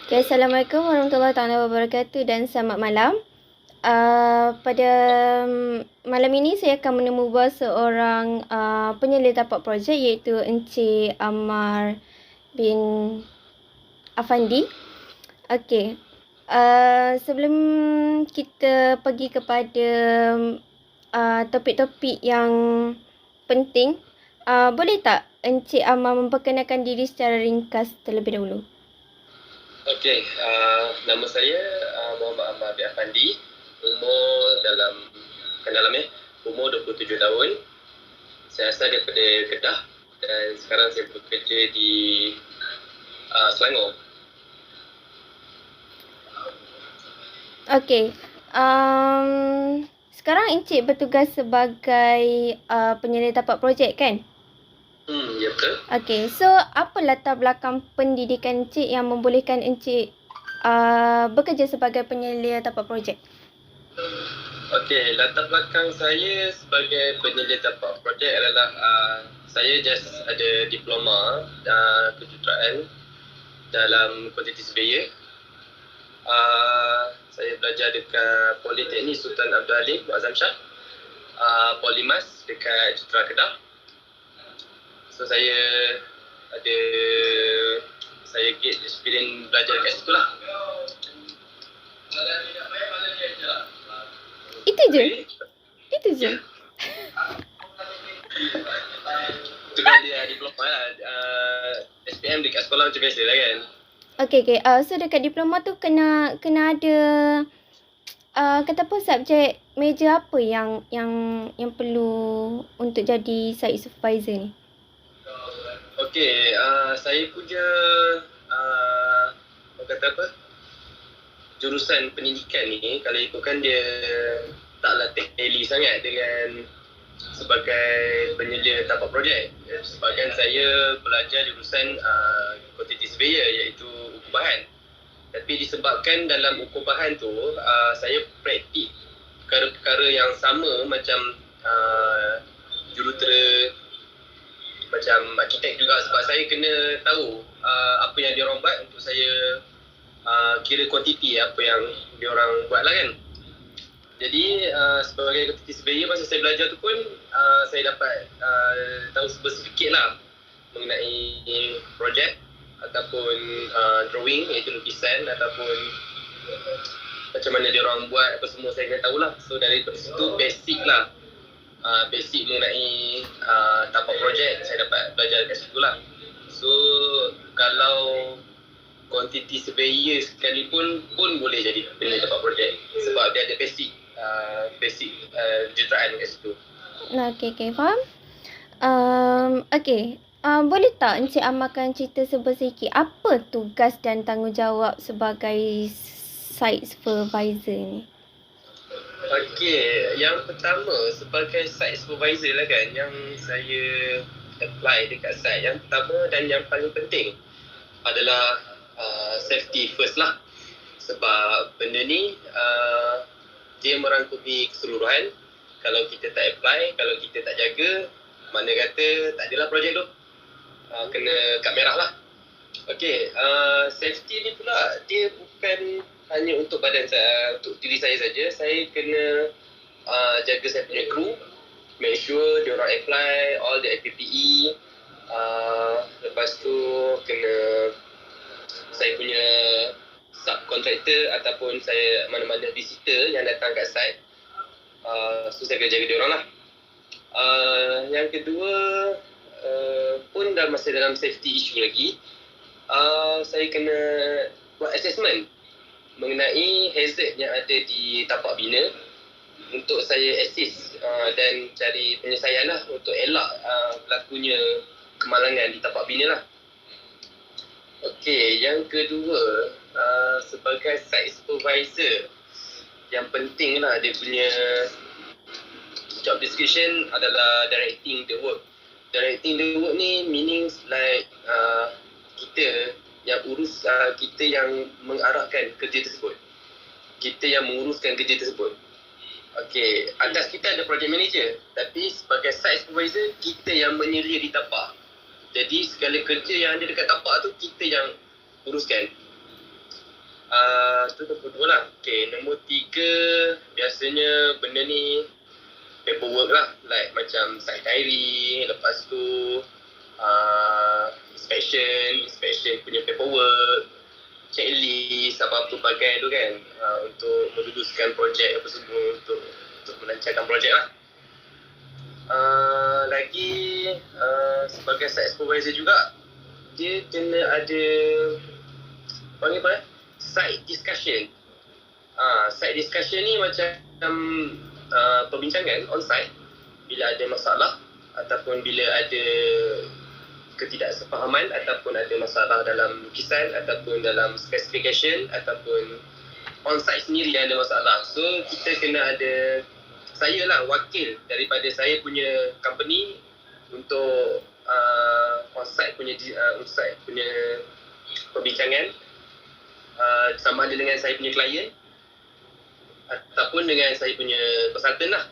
Okay, Assalamualaikum warahmatullahi taala wabarakatuh dan selamat malam. Pada malam ini saya akan menemui seorang penyelih tapak projek iaitu Encik Ammar bin Afandi. Okey. Sebelum kita pergi kepada topik-topik yang penting, boleh tak Encik Ammar memperkenalkan diri secara ringkas terlebih dahulu? Okey, nama saya Muhammad Ammar bin Afandi. Umur 27 tahun. Saya asal daripada Kedah dan sekarang saya bekerja di Selangor. Okey. Sekarang Encik bertugas sebagai penyelih tapak projek kan? Ya betul. Okey. So, apa latar belakang pendidikan Encik yang membolehkan Encik bekerja sebagai penyelih tapak projek? Okey, latar belakang saya sebagai penyelih tapak projek adalah saya just ada diploma kejuruteraan dalam kuantiti surveyor. Saya belajar dekat Politeknik Sultan Abdul Halim Muazzam Shah, Polimas dekat Juruteraan Kedah. So saya get experience belajar kat situ lah. Itu je? Itu je? Itu kan dia diploma lah. SPM dekat sekolah macam biasa lah kan. Okey. So dekat diploma tu kena ada kata apa subjek major apa yang perlu untuk jadi site supervisor ni? Okey, saya punya kata apa? Jurusan pendidikan ni kalau ikutkan dia taklah tally sangat dengan sebagai penyelih tapak projek. Sebabkan saya belajar jurusan quantity surveyor iaitu ukur bahan. Tapi disebabkan dalam ukur bahan tu saya praktik perkara-perkara yang sama macam jurutera, macam arkitek juga, sebab saya kena tahu apa yang diorang buat untuk saya kira kuantiti apa yang diorang buat lah kan. Jadi sebagai quantity surveyor, masa saya belajar tu pun saya dapat tahu sedikit lah mengenai projek ataupun drawing, iaitu lukisan, ataupun macam mana diorang buat apa semua saya kena tahulah. So dari situ basic lah, basic mengenai tapak projek saya dapat belajar kat situ lah. So kalau quantity surveyor sekalipun pun boleh jadi penyelih tapak projek sebab dia ada basic juruteraan kat situ. Okey, faham. Okey. Boleh tak Encik amalkan cerita sedikit apa tugas dan tanggungjawab sebagai site supervisor ni? Okey, yang pertama sebagai site supervisor lah kan, yang saya apply dekat site, yang pertama dan yang paling penting adalah safety first lah. Sebab benda ni dia merangkumi keseluruhan. Kalau kita tak apply, kalau kita tak jaga, mana kata tak adalah projek tu, kena kad merah lah. Okey, safety ni pula dia bukan hanya untuk badan saya, untuk diri saya saja. Saya kena jaga saya punya crew, make sure diorang apply all the PPE. Lepas tu kena saya punya subcontractor ataupun saya mana-mana visitor yang datang kat site, so saya kena jaga diorang lah. Yang kedua pun masih dalam safety issue lagi, saya kena buat assessment mengenai hazard yang ada di tapak bina untuk saya assist dan cari penyelesaian lah untuk elak berlakunya kemalangan di tapak bina lah. Okey, yang kedua sebagai site supervisor, yang penting lah dia punya job description adalah directing the work. Directing the work ni meanings like kita yang kita yang mengarahkan kerja tersebut, kita yang menguruskan kerja tersebut. Okey, atas kita ada project manager, tapi sebagai site supervisor kita yang menyelia di tapak. Jadi segala kerja yang ada dekat tapak tu kita yang uruskan. Tu nombor 2 lah. Okay, nombor 3 biasanya benda ni paperwork lah. Like macam site diary, lepas tu inspection punya paperwork, checklist, apa-apa bagai tu kan, untuk meluluskan projek apa semua, untuk melancarkan projek lah. Lagi sebagai site supervisor juga, dia kena ada panggil apa site discussion. Site discussion ni macam perbincangan on site bila ada masalah ataupun bila ada ketidaksefahaman ataupun ada masalah dalam lukisan ataupun dalam specification ataupun on site sendiri yang ada masalah. So kita kena ada, saya lah wakil daripada saya punya company untuk on site punya perbincangan, sama ada dengan saya punya klien ataupun dengan saya punya konsultan lah.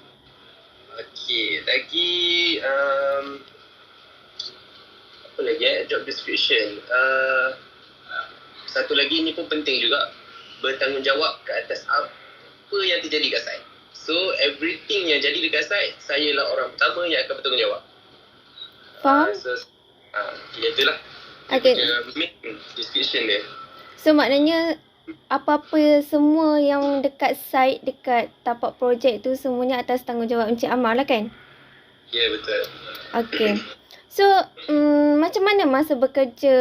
Okey, lagi apa lagi job description. Satu lagi ni pun penting juga, bertanggungjawab ke atas apa yang terjadi kat site. So everything yang jadi dekat site, saya lah orang pertama yang akan bertanggungjawab. Faham? Itulah Okay. main description dia. So maknanya apa-apa semua yang dekat site, dekat tapak projek tu semuanya atas tanggungjawab Encik Amar lah kan? Ya, betul. Okay. So macam mana masa bekerja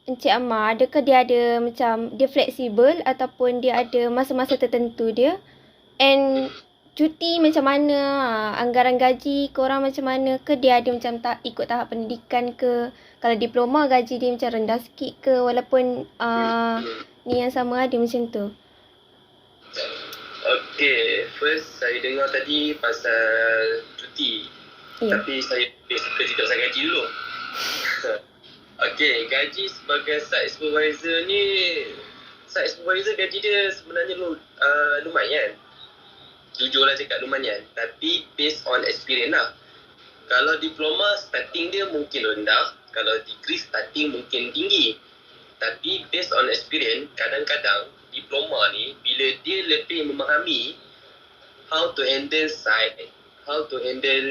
Encik Amar? Adakah dia ada macam dia fleksibel ataupun dia ada masa-masa tertentu dia? And cuti macam mana? Anggaran gaji korang macam mana? Ke dia ada macam tak ikut tahap pendidikan ke? Kalau diploma gaji dia macam rendah sikit ke? Walaupun ni yang sama ada macam tu. Okay, first saya dengar tadi pasal cuti. Ya. Tapi saya kerja pasal gaji dulu. Okay, gaji sebagai site supervisor ni, site supervisor gaji dia sebenarnya lumayan. Jujurlah cakap lumayan. Tapi based on experience lah. Kalau diploma starting dia mungkin rendah. Kalau degree starting mungkin tinggi. Tapi based on experience, kadang-kadang diploma ni bila dia lebih memahami how to handle site, how to handle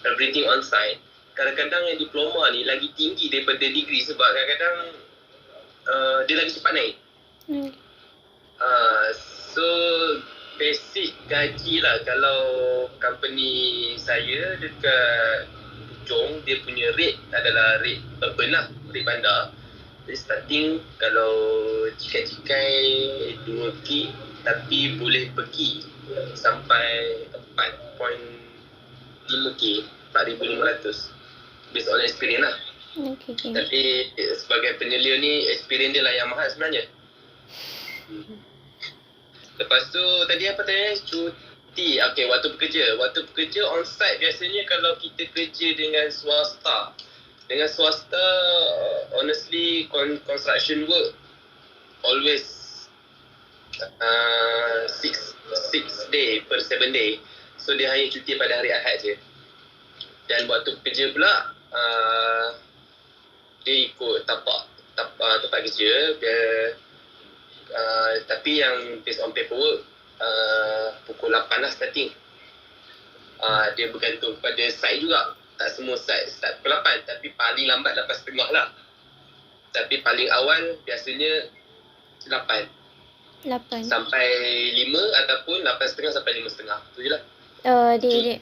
everything on site, kadang-kadang yang diploma ni lagi tinggi daripada degree sebab kadang-kadang dia lagi cepat naik. So basic gaji lah kalau company saya dekat Jong, dia punya rate adalah rate urban lah, rate bandar. Jadi starting kalau cikai-cikai 2K tapi boleh pergi sampai 4.5K, 4,500 based on experience lah. Okay. Tapi sebagai penyelia ni experience dia lah yang mahal sebenarnya. Lepas tu tadi apa tanya? Cuti. Okay, waktu bekerja. Waktu bekerja on site biasanya kalau kita kerja dengan swasta. Dengan swasta, honestly construction work always 6 day per 7 day. So dia hanya cuti pada hari Ahad je. Dan waktu bekerja pula dia ikut tempat kerja dia, tapi yang based on paperwork pukul 8 lah starting. Dia bergantung pada site juga. Tak semua site start pukul 8, tapi paling lambat 8.30 lah. Tapi paling awal biasanya 8 sampai 5 ataupun 8.30 sampai 5.30. Tu je lah. Dia.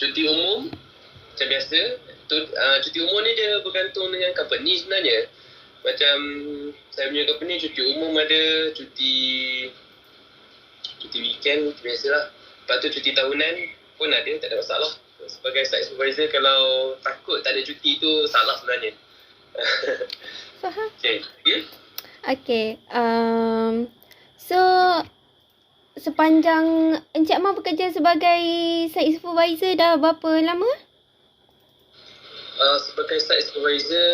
Cuti umum macam biasa. Cuti umum ni dia bergantung dengan company sebenarnya. Macam saya punya company cuti umum ada, cuti weekend biasalah. Lepas tu cuti tahunan pun ada, tak ada masalah. Sebagai site supervisor kalau takut tak ada cuti tu salah sebenarnya. Faham? Okay. Yeah? Okay. So sepanjang Encik Amar bekerja sebagai site supervisor dah berapa lama? Sebagai site supervisor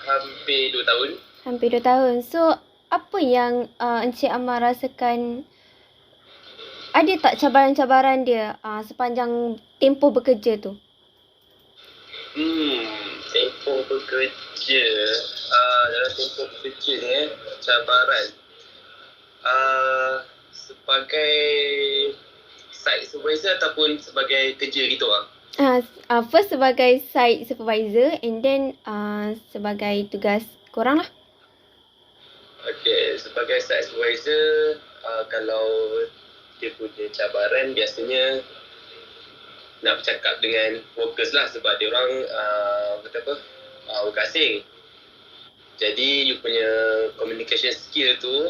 hampir 2 tahun. Hampir 2 tahun. So apa yang Encik Amar rasakan? Ada tak cabaran-cabaran dia sepanjang tempoh bekerja tu? Tempoh bekerja, dalam tempoh bekerja ni cabaran. Sebagai site supervisor ataupun sebagai kerja gitu lah. First sebagai site supervisor and then sebagai tugas korang lah. Okay, sebagai site supervisor, kalau dia punya cabaran biasanya nak bercakap dengan workers lah sebab dia orang kata apa, worker asing. Jadi you punya communication skill tu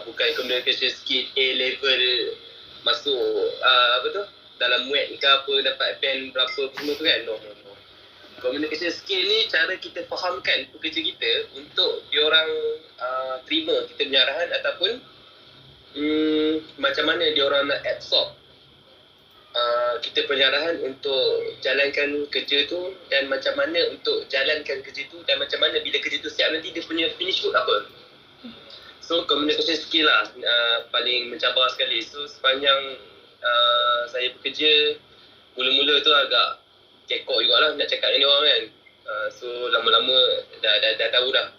bukan communication skill A level masuk apa tu dalam web ke apa dapat band berapa semua tu kan. No. Communication skill ni cara kita fahamkan pekerja kita untuk diorang terima kita punya arahan ataupun macam mana diorang nak absorb kita punya arahan untuk jalankan kerja tu dan macam mana untuk jalankan kerja tu dan macam mana bila kerja tu siap nanti dia punya finish work apa. So communication skill lah paling mencabar sekali. So sepanjang saya bekerja, mula-mula tu agak kekok jugalah nak cakap dengan orang kan. So lama-lama dah tahu dah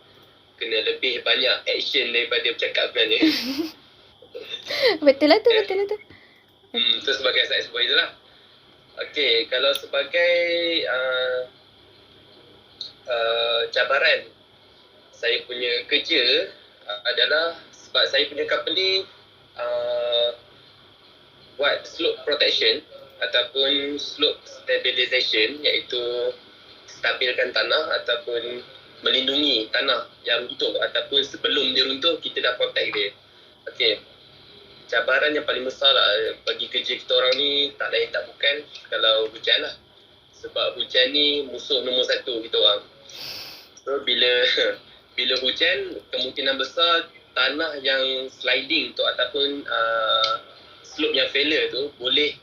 kena lebih banyak action daripada bercakap sebenarnya. Betul lah tu. Tu sebagai site supervisor lah. Okay, kalau sebagai cabaran saya punya kerja adalah sebab saya punya company buat slope protection ataupun slope stabilization, iaitu stabilkan tanah ataupun melindungi tanah yang runtuh ataupun sebelum dia runtuh kita dah protect dia. Okay. Cabaran yang paling besar lah bagi kerja kita orang ni tak lain tak bukan kalau hujan lah. Sebab hujan ni musuh nombor satu kita orang. So bila hujan, kemungkinan besar tanah yang sliding tu ataupun slope yang failure tu boleh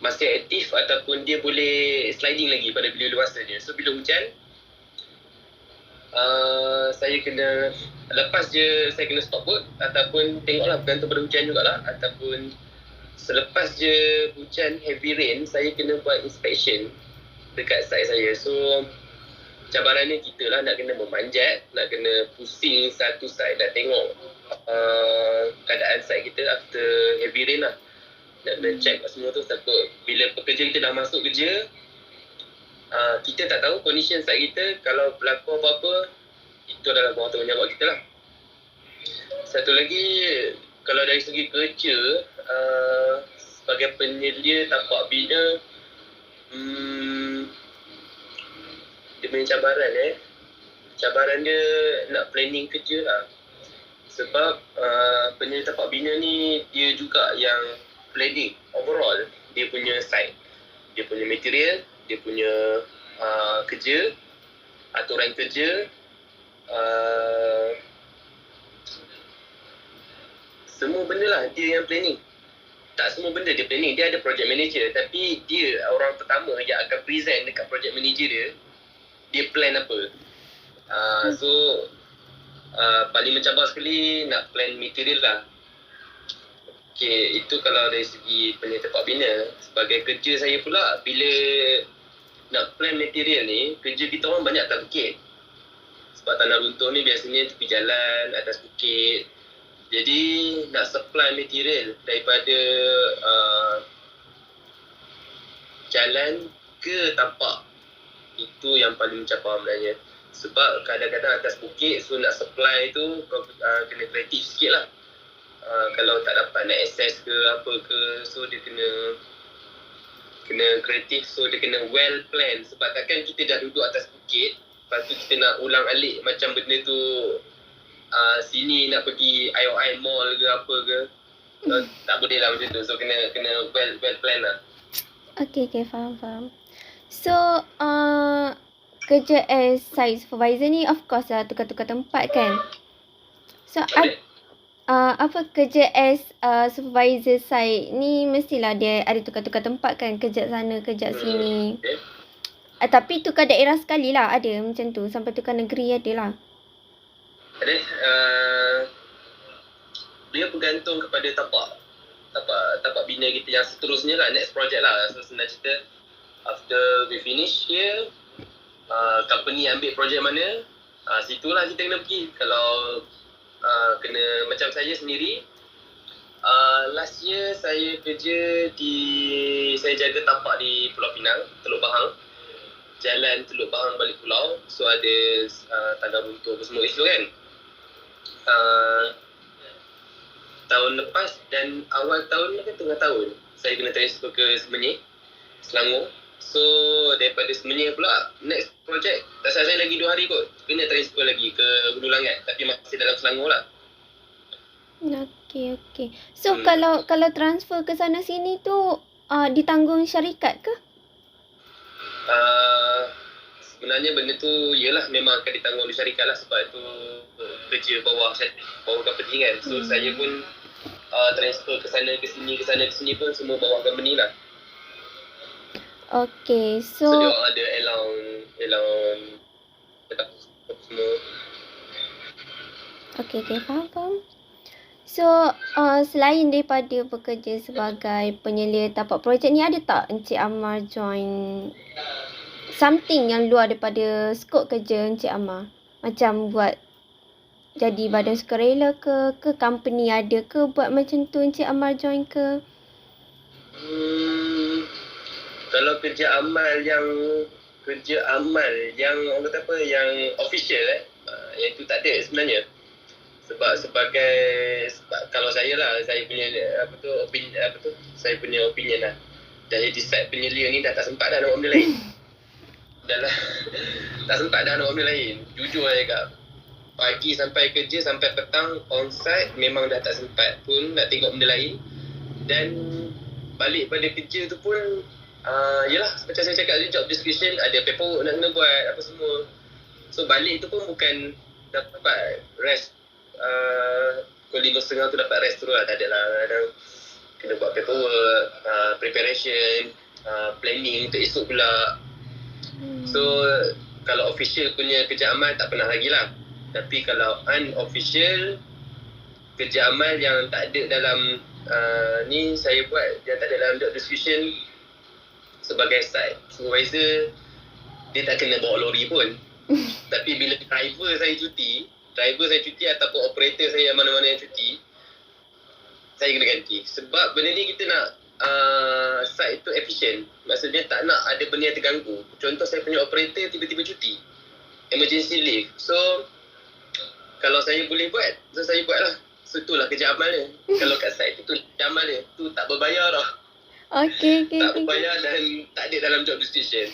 masih aktif ataupun dia boleh sliding lagi pada bila masa dia. So bila hujan, saya kena lepas je saya kena stop work ataupun tengoklah bergantung pada hujan jugalah ataupun selepas je hujan heavy rain saya kena buat inspection dekat site saya. So cabarannya kita lah nak kena memanjat, nak kena pusing satu site dan tengok keadaan site kita after heavy rain lah. Nak kena check semua tu takut bila pekerja kita dah masuk kerja, kita tak tahu condition site kita, kalau berlaku apa-apa itu adalah bawah tanggungjawab kita lah. Satu lagi, kalau dari segi kerja, sebagai penyelia tapak bina, dia punya cabaran dia nak planning kerja lah. Sebab penyelia tapak bina ni dia juga yang planning overall dia punya site, dia punya material, dia punya kerja, aturan kerja, semua benda lah dia yang planning. Tak semua benda dia planning, dia ada project manager tapi dia orang pertama yang akan present dekat project manager dia plan apa. So paling mencabar sekali nak plan material lah. Okay, itu kalau dari segi penyelia tapak bina. Sebagai kerja saya pula, bila nak plan material ni, kerja kita orang banyak atas bukit. Sebab tanah runtuh ni biasanya tepi jalan, atas bukit. Jadi nak supply material daripada jalan ke tapak, itu yang paling mencabar sebenarnya. Sebab kadang-kadang atas bukit, so nak supply tu kena kreatif sikit lah. Kalau tak dapat nak access ke apa ke, so dia kena kreatif, so dia kena well plan. Sebab takkan kita dah duduk atas bukit, lepas tu kita nak ulang alik macam benda tu sini nak pergi IOI mall ke apa ke, tak boleh lah macam tu. So kena well plan lah. Okay, faham. So kerja as site supervisor ni of course lah tukar-tukar tempat kan. So apa kerja as supervisor site ni mestilah dia ada tukar-tukar tempat kan, kejap sana kejap sini. Okay. Tapi tukar daerah sekali lah ada macam tu, sampai tukar negeri ada lah. Ada dia bergantung kepada tapak bina kita yang seterusnya lah, next project lah. So senang cerita After we finish here, company ambil projek mana, situlah kita kena pergi. Kalau kena macam saya sendiri, last year saya kerja saya jaga tapak di Pulau Pinang, Teluk Bahang. Jalan Teluk Bahang balik pulau. So ada tangga runtuh apa semua isu kan. Tahun lepas dan awal tahun ke tengah tahun, saya kena transfer ke Semenyih, Selangor. So daripada Semenyih pula, next project tak salah saya lagi 2 hari kot, kena transfer lagi ke Hulu Langat, tapi masih dalam Selangor lah. Okey. So kalau transfer ke sana sini tu ditanggung syarikat ke? Sebenarnya benda tu ialah memang akan ditanggung oleh syarikat lah, sebab itu kerja bawah company kan. So saya pun transfer ke sana ke sini pun semua bawah company lah. Okey, So dia orang ada allowance semua. Okey, faham. So, selain daripada bekerja sebagai penyelia tapak projek ni, ada tak Encik Amar join something yang luar daripada skop kerja Encik Amar? Macam buat jadi badan sukarela ke company ada ke buat macam tu Encik Amar join ke? Kalau kerja amal yang orang kata apa, yang official yang tu tak ada sebenarnya. Sebab kalau saya punya saya punya opinion lah. Dari decide penyelia ni dah tak sempat dah nak buat benda lain. Tak sempat dah nak buat benda lain. Jujur saya cakap. Pagi sampai kerja sampai petang on-site memang dah tak sempat pun nak tengok benda lain. Dan balik pada kerja tu pun yelah macam saya cakap tadi, job description ada paperwork nak kena buat apa semua. So balik tu pun bukan dapat rest. Pukul 5.30 tu dapat rest terus lah. Tak ada lah. Kadang kena buat paperwork, preparation, planning untuk esok pula. So kalau official punya kerja amal tak pernah lagi lah. Tapi kalau unofficial kerja amal yang tak ada dalam ni saya buat, yang tak ada dalam job description, sebagai site supervisor, dia tak kena bawa lori pun. Tapi bila driver saya cuti ataupun operator saya mana-mana yang cuti, saya kena ganti. Sebab benda ni kita nak site tu efficient. Maksudnya tak nak ada benda yang terganggu. Contoh saya punya operator tiba-tiba cuti, emergency leave. So kalau saya boleh buat, so saya buat lah. So itulah kerja amal dia. Kalau kat site tu kerja amal dia, tu tak berbayar dah. Okey. Tak berbayar dan tak ada dalam job description.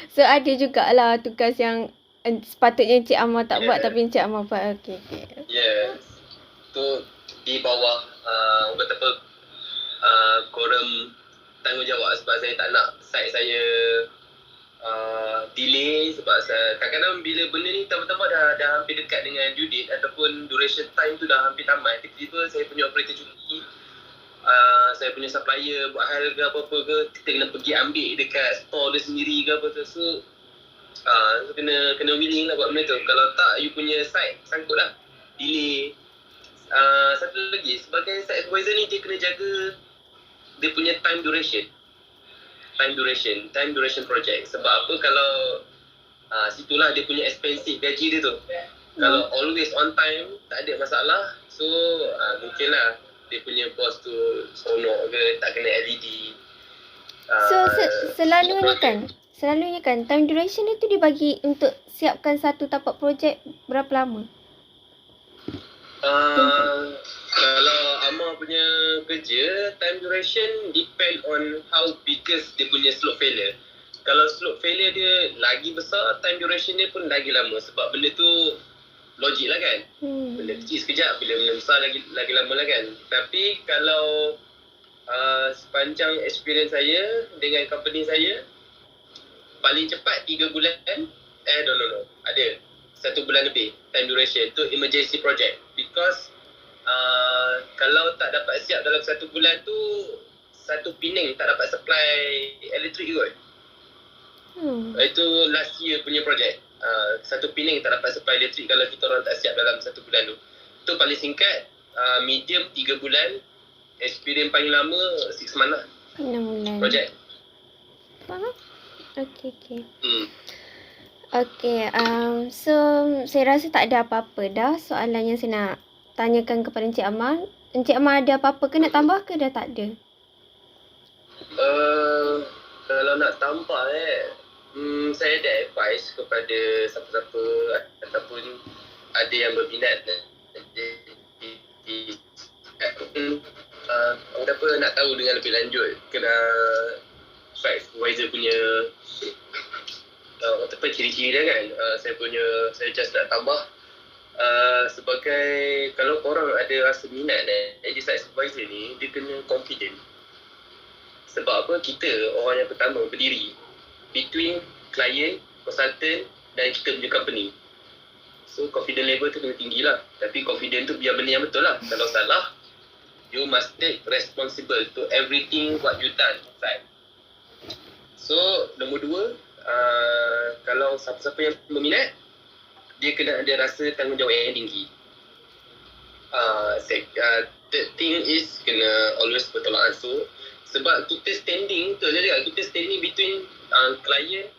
So ada jugalah tugas yang sepatutnya Encik Amar tak buat tapi Encik Amar buat. Okey. Yes. Tu di bawah orang kata apa, korum tanggungjawab, sebab saya tak nak site saya delay. Sebab kadang-kadang bila benda ni tambah-tambah dah hampir dekat dengan due date ataupun duration time tu dah hampir tamat, tiba-tiba saya punya operator cuti, saya punya supplier buat hal ke apa-apa ke, kita kena pergi ambil dekat store dia sendiri ke apa tu. So kena willing lah buat benda tu. Kalau tak, you punya site sangkut lah, delay. Satu lagi, sebagai site supervisor ni dia kena jaga dia punya time duration project. Sebab apa, kalau situlah dia punya expensive gaji dia tu. Kalau always on time, tak ada masalah. So mungkinlah dia punya bos tu sonok ke, tak kena LED. So selalunya kan time duration itu dibagi untuk siapkan satu tapak projek berapa lama? Kalau Amar punya kerja, time duration depend on how biggest dia punya slope failure. Kalau slope failure dia lagi besar, time duration dia pun lagi lama. Sebab benda tu logik lah kan. Benda kecil sekejap, bila benda besar lagi lama lah kan. Tapi kalau sepanjang experience saya dengan company saya, paling cepat 3 bulan, no. Ada 1 bulan lebih time duration. Itu emergency project. Because kalau tak dapat siap dalam 1 bulan tu, satu Pening tak dapat supply elektrik kot. Itu last year punya project. Satu Pening tak dapat supply elektrik kalau kita orang tak siap dalam 1 bulan tu. Itu paling singkat. Medium 3 bulan. Experience paling lama 6 month lah. 6 bulan. Project. Faham? Okey. Hmm. Okey, so saya rasa tak ada apa-apa dah soalan yang saya nak tanyakan kepada Encik Amal. Encik Amal ada apa-apa ke nak tambah ke dah tak ada? Kalau nak tambah saya ada advice kepada siapa-siapa ataupun ada yang berminat apa nak tahu dengan lebih lanjut kena site supervisor punya apa ciri-ciri dia kan. Saya just nak tambah sebagai kalau korang ada rasa minat jadi site supervisor ni, dia kena confident. Sebab apa? Kita orang yang pertama berdiri between client, consultant dan kita punya company. So confident level tu kena tinggi lah. Tapi confident tu biar benda yang betul lah. Kalau salah, you must take responsible to everything what you done inside. So nombor 2, kalau siapa-siapa yang berminat, dia kena ada rasa tanggungjawab yang tinggi. Third thing is kena always bertolak ansur. Sebab kita standing between client,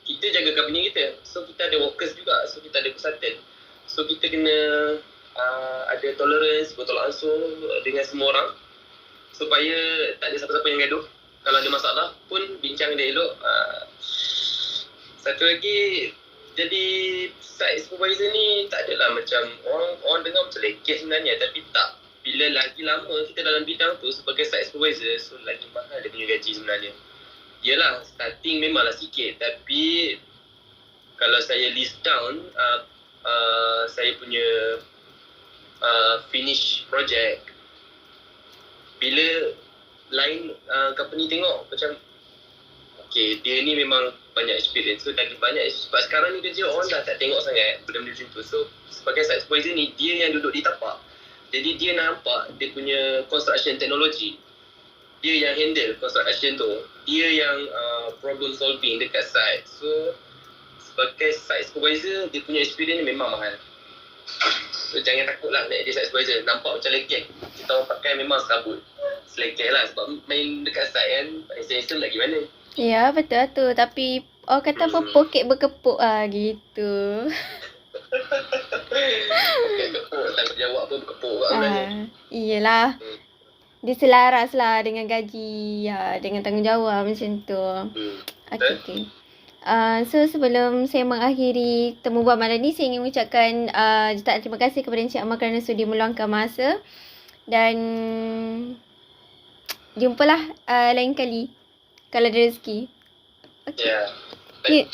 kita jaga company kita. So kita ada workers juga, so kita ada consultant. So kita kena ada tolerance, bertolak ansur dengan semua orang supaya tak ada siapa-siapa yang gaduh. Kalau ada masalah pun bincang dia elok. Satu lagi, jadi site supervisor ni tak adalah macam orang dengar macam lekeh sebenarnya, tapi tak. Bila lagi lama kita dalam bidang tu sebagai site supervisor, so lagi mahal dia punya gaji sebenarnya. Yelah, starting memanglah sikit, tapi kalau saya list down saya punya finish project, bila lain company tengok macam okay, dia ni memang banyak experience, so lagi banyak. Sebab sekarang ni kerja orang dah tak tengok sangat benda-benda macam tu. So sebagai site supervisor ni, dia yang duduk di tapak, jadi dia nampak dia punya construction technology, dia yang handle construction tu, dia yang problem solving dekat site. So sebagai site supervisor, dia punya experience ni memang mahal. So jangan takut lah nak jadi site supervisor. Nampak macam lekeh, kita orang pakai memang serabut, selekeh lah. Sebab main dekat site kan, instant lagi mana. Ya, betul lah tu. Tapi orang kata apa, poket berkepuk lah gitu. Kepuk, tanggungjawab pun berkepuk kat sebenarnya. Iyalah. Dia selaras lah dengan gaji, ya, dengan tanggungjawab macam tu. Okay. So sebelum saya mengakhiri temu bual malam ni, saya ingin mengucapkan jutaan terima kasih kepada Encik Amal kerana sudi meluangkan masa. Dan jumpalah lain kali kalau ada rezeki. Okay. Yeah.